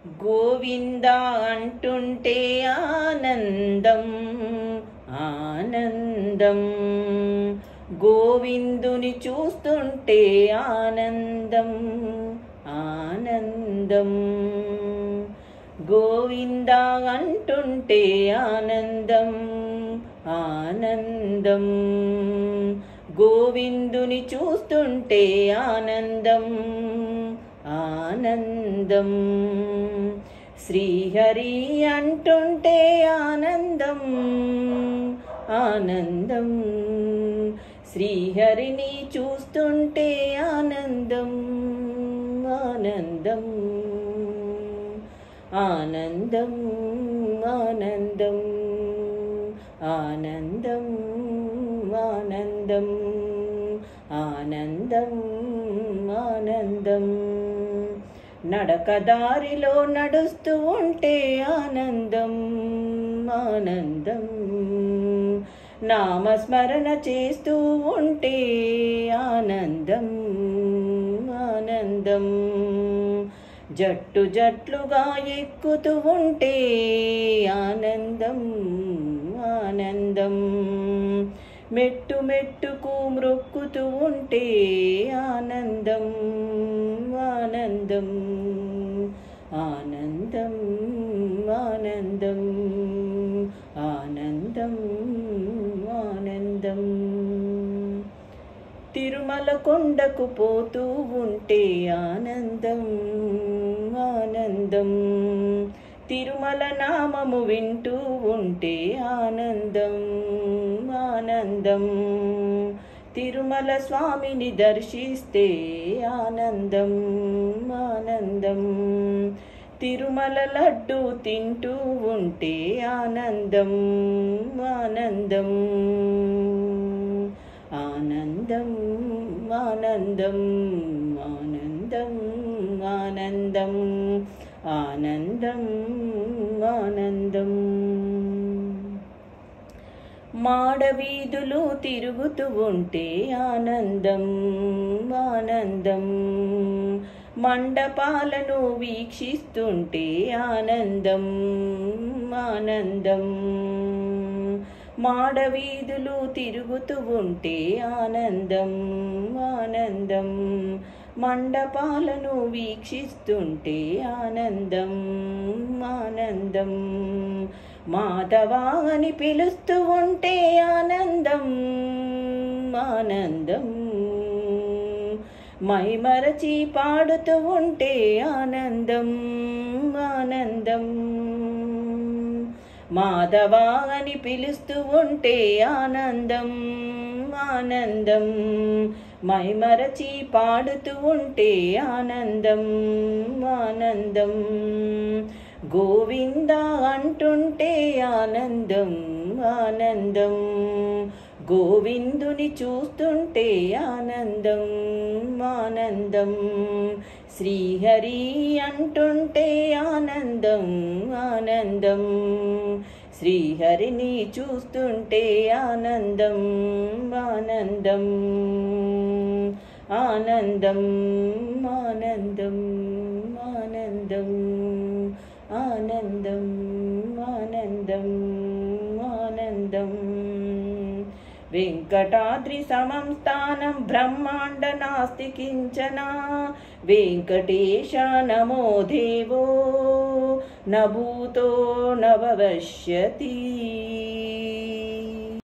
గోవింద అంటుంటే ఆనందం ఆనందం, గోవిందుని చూస్తుంటే ఆనందం ఆనందం, గోవింద అంటుంటే ఆనందం ఆనందం, గోవిందుని చూస్తుంటే ఆనందం ఆనందం, శ్రీహరి అంటుంటే ఆనందం ఆనందం, శ్రీహరిని చూస్తుంటే ఆనందం ఆనందం ఆనందం ఆనందం ఆనందం ఆనందం ఆనందం ఆనందం, నడకదారిలో నడుస్తూ ఉంటే ఆనందం ఆనందం, నామస్మరణ చేస్తూ ఉంటే ఆనందం ఆనందం, జట్టు జట్లుగా ఎక్కుతూ ఉంటే ఆనందం ఆనందం, మెట్టు మెట్టుకు మ్రొక్కుతూ ఉంటే ఆనందం ఆనందం ఆనందం ఆనందం ఆనందం ఆనందం, తిరుమల కొండకు పోతూ ఉంటే ఆనందం ఆనందం, తిరుమల నామము వింటూ ఉంటే ఆనందం ఆనందం, తిరుమల స్వామిని దర్శిస్తే ఆనందం ఆనందం, తిరుమల లడ్డు తింటూ ఉంటే ఆనందం ఆనందం ఆనందం ఆనందం ఆనందం ఆనందం ఆనందం ఆనందం, మాడవీధులు తిరుగుతూ ఉంటే ఆనందం ఆనందం, మండపాలను వీక్షిస్తుంటే ఆనందం ఆనందం, మాడవీధులు తిరుగుతూ ఉంటే ఆనందం ఆనందం, మండపాలను వీక్షిస్తుంటే ఆనందం ఆనందం, మాధవా అని పిలుస్తూ ఉంటే ఆనందం ఆనందం, మైమరచి పాడుతూ ఉంటే ఆనందం ఆనందం, మాధవా అని పిలుస్తూ ఉంటే ఆనందం ఆనందం, మైమరచి పాడుతూ ఉంటే ఆనందం ఆనందం, గోవింద అంటుంటే ఆనందం ఆనందం, గోవిందుని చూస్తుంటే ఆనందం ఆనందం, శ్రీహరి అంటుంటే ఆనందం ఆనందం, శ్రీహరిని చూస్తుంటే ఆనందం ఆనందం ఆనందం ఆనందం ఆనందం ఆనందం ఆనందం ఆనందం, వెంకటాద్రి సమం స్థానం బ్రహ్మాండ నాస్తి కించన, వెంకటేశ నమో దేవో న భూతో న భవిష్యతి.